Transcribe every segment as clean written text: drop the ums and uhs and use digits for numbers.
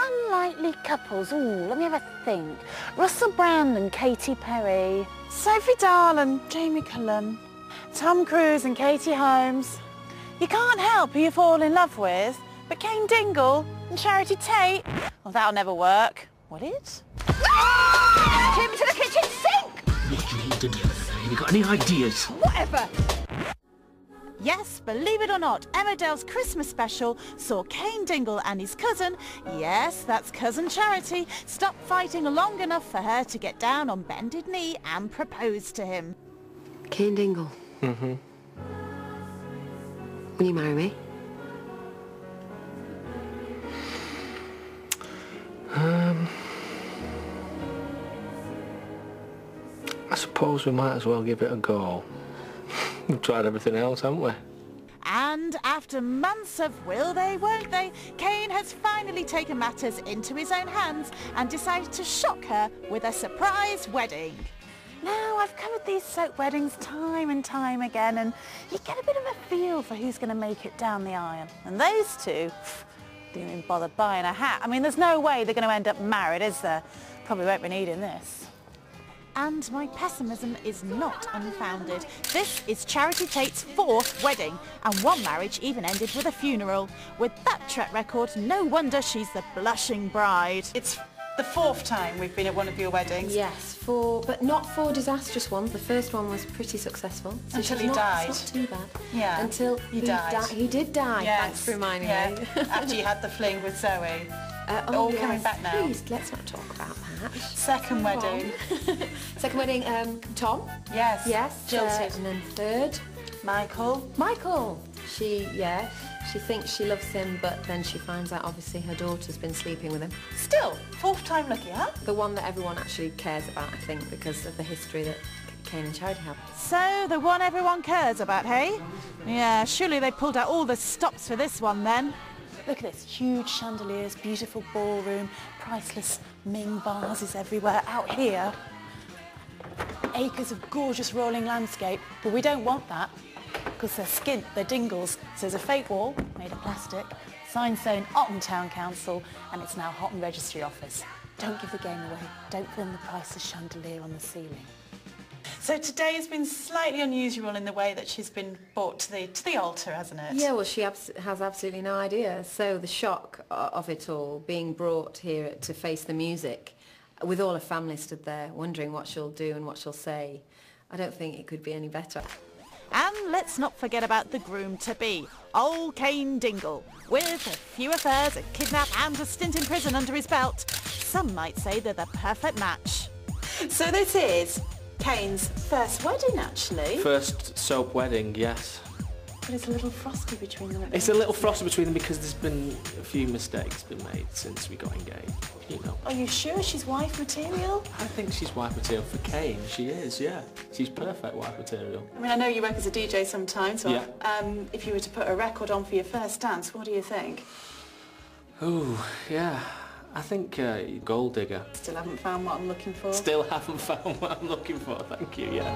unlikely couples. Ooh, let me have a think. Russell Brand and Katy Perry. Sophie Dahl and Jamie Cullum. Tom Cruise and Katie Holmes. You can't help who you fall in love with, but Cain Dingle and Charity Tate. Well, that'll never work. Will it? Take me to the kitchen sink! What do you need to do? Have you got any ideas? Whatever! Yes, believe it or not, Emmerdale's Christmas special saw Cain Dingle and his cousin, yes, that's cousin Charity, stop fighting long enough for her to get down on bended knee and propose to him. Cain Dingle. Mm-hmm. Will you marry me? I suppose we might as well give it a go. We've tried everything else, haven't we? And after months of will they, won't they, Cain has finally taken matters into his own hands and decided to shock her with a surprise wedding. Now, I've covered these soap weddings time and time again, and you get a bit of a feel for who's going to make it down the aisle. And those two didn't even bother buying a hat. I mean, there's no way they're going to end up married, is there? Probably won't be needing this. And my pessimism is not unfounded. This is Charity Tate's 4th wedding, and one marriage even ended with a funeral. With that track record, no wonder she's the blushing bride. It's the 4th time we've been at one of your weddings. Yes, 4, but not 4 disastrous ones. The first one was pretty successful. So Until he died. It's not too bad. Yeah. Until he died. He did die. Yes. Thanks for reminding me. After you had the fling with Zoe. All yes, coming back now. Please, let's not talk about that. Second wedding. Second wedding, Tom. Yes. Yes. Jilted. And then third. Michael. Michael. She thinks she loves him, but then she finds out obviously her daughter's been sleeping with him. Still, 4th time lucky, huh? The one that everyone actually cares about, I think, because of the history that Cain and Charity have. So, the one everyone cares about, hey? Yeah, surely they pulled out all the stops for this one then. Look at this, huge chandeliers, beautiful ballroom, priceless Ming vases everywhere. Out here, acres of gorgeous rolling landscape, but we don't want that because they're skint, they're dingles. So there's a fake wall made of plastic, sign saying Otten Town Council, and it's now Otten Registry Office. Don't give the game away, don't film the priceless chandelier on the ceiling. So today has been slightly unusual in the way that she's been brought to the altar, hasn't it? Yeah, well, she has absolutely no idea. So the shock of it all, being brought here to face the music, with all her family stood there wondering what she'll do and what she'll say, I don't think it could be any better. And let's not forget about the groom-to-be, old Cain Dingle, with a few affairs, a kidnap and a stint in prison under his belt. Some might say they're the perfect match. So this is Cain's first wedding, actually. First soap wedding, yes. But it's a little frosty between them. It's a little frosty between them because there's been a few mistakes been made since we got engaged, you know. Are you sure she's wife material? I think she's wife material for Cain. She is, yeah. She's perfect wife material. I mean, I know you work as a DJ sometimes, so yeah. If you were to put a record on for your first dance, what do you think? Oh, yeah. I think Gold Digger. Still haven't found what I'm looking for. Still haven't found what I'm looking for, thank you, yeah.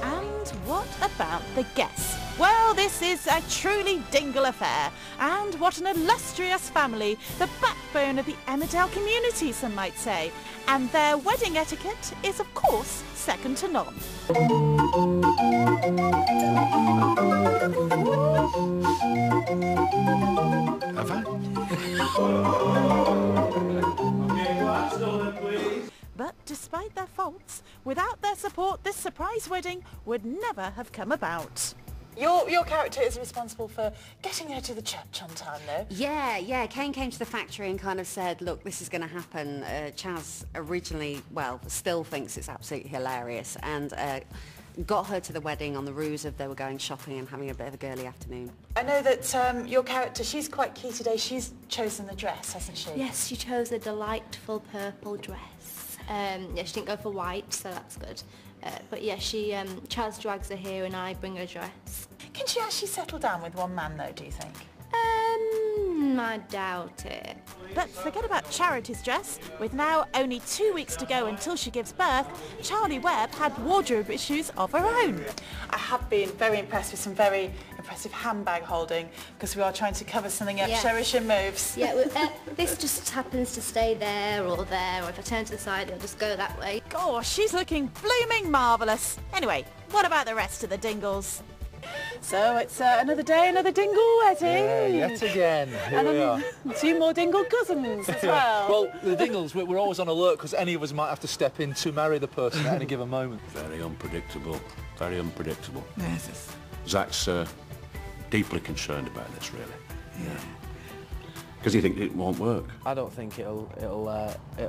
And what about the guests? Well, this is a truly Dingle affair. And what an illustrious family, the backbone of the Emmerdale community, some might say. And their wedding etiquette is, of course, second to none. Have I? But despite their faults, without their support, this surprise wedding would never have come about. Your character is responsible for getting her to the church on time, though. Yeah. Cain came to the factory and kind of said, look, this is going to happen. Chaz originally, well, still thinks it's absolutely hilarious, and got her to the wedding on the ruse of they were going shopping and having a bit of a girly afternoon. I know that your character, she's quite key today. She's chosen the dress, hasn't she? Yes, she chose a delightful purple dress. Yeah, she didn't go for white, so that's good. But yeah, Chaz drags her here and I bring her a dress. Can she actually settle down with one man, though, do you think? I doubt it. But forget about Charity's dress. With now only 2 weeks to go until she gives birth, Charlie Webb had wardrobe issues of her own. I have been very impressed with some very impressive handbag holding, because we are trying to cover something up. Yeah. Cherish your moves. Yeah, well, this just happens to stay there, or if I turn to the side, it'll just go that way. Gosh, she's looking blooming marvellous. Anyway, what about the rest of the Dingles? So it's another day, another Dingle wedding. Yeah, yet again. Here we are. 2 more Dingle cousins as well. Well, the Dingles, we're always on alert because any of us might have to step in to marry the person at any given moment. Very unpredictable. Very unpredictable. Yes. Zach's deeply concerned about this, really. Yeah. Because he thinks it won't work. I don't think it'll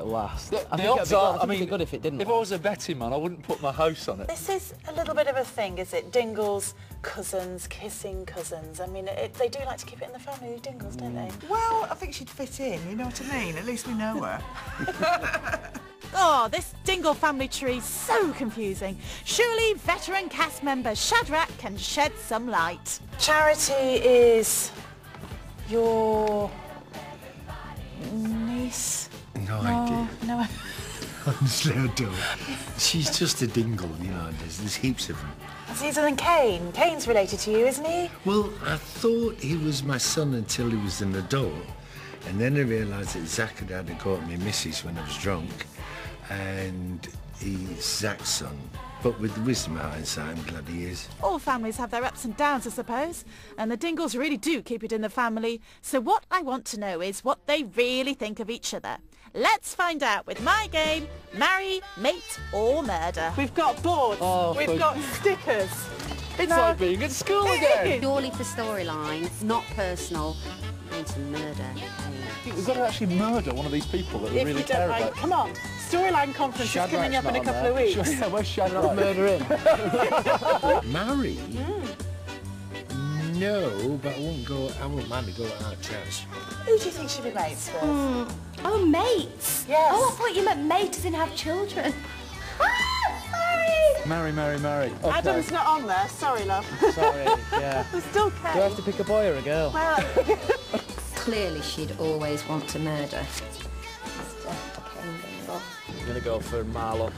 last. The odds are, I mean, it'd be good if it didn't. If I was a betting man, I wouldn't put my house on it. This is a little bit of a thing, is it? Dingles, cousins, kissing cousins. I mean, they do like to keep it in the family, the Dingles, don't they? Well, I think she'd fit in, you know what I mean? At least we know her. Oh, this Dingle family tree's so confusing. Surely veteran cast member Shadrach can shed some light. Charity is your niece? No idea. No. Honestly, I don't. She's just a Dingle, you know, there's heaps of them. Caesar and Cain. Cain's related to you, isn't he? Well, I thought he was my son until he was an adult, and then I realised that Zach had had a go at me missus when I was drunk, and he's Zach's son. But with the wisdom of hindsight, I'm glad he is. All families have their ups and downs, I suppose, and the Dingles really do keep it in the family. So what I want to know is what they really think of each other. Let's find out with my game, Marry, Mate or Murder. We've got boards. We've got stickers. It's like being at school again. Purely for storyline, not personal, and to murder. We've got to actually murder one of these people that we really care about. Come on, storyline conference is coming up in a couple of weeks. Yeah, where's Sharon? Murder him. Marry? No, but I won't mind to go at our church. Who do you think should be mates with? Oh, mates? Yes. Oh, I thought you meant mates as in have children. Marry. Okay. Adam's not on there. Sorry, love. Sorry, yeah. I'm still Do I have to pick a boy or a girl? Well, Clearly she'd always want to murder. I'm going to go for Marlo.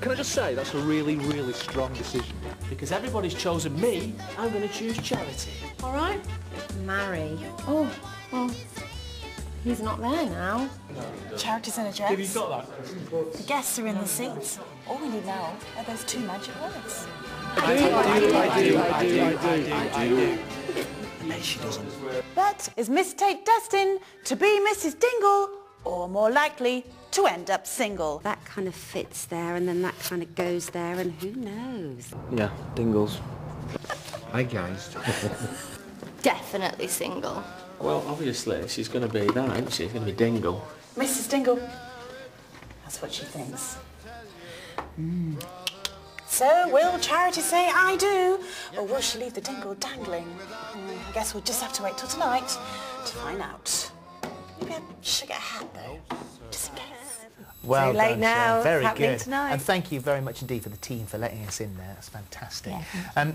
Can I just say, that's a really, really strong decision. Because everybody's chosen me, I'm going to choose Charity. All right. Marry. Oh, well, he's not there now. Charity's in a dress. Have you got that? The guests are in the seats. All we need now are those 2 magic words. I do. No, she doesn't. But is Miss Tate destined to be Mrs. Dingle, or more likely to end up single? That kind of fits there, and then that kind of goes there, and who knows? Yeah, Dingles. Hi, guys. Definitely single. Well, obviously, she's going to be that, isn't she? She's going to be Dingle. Mrs. Dingle. That's what she thinks. So, will Charity say I do, or will she leave the Dingle dangling? I guess we'll just have to wait till tonight to find out. Maybe I should get a hat, though, just in case. Well Too late done, now. Sharon. Very Happening good. tonight. And thank you very much indeed for the team for letting us in there. That's fantastic. Yeah.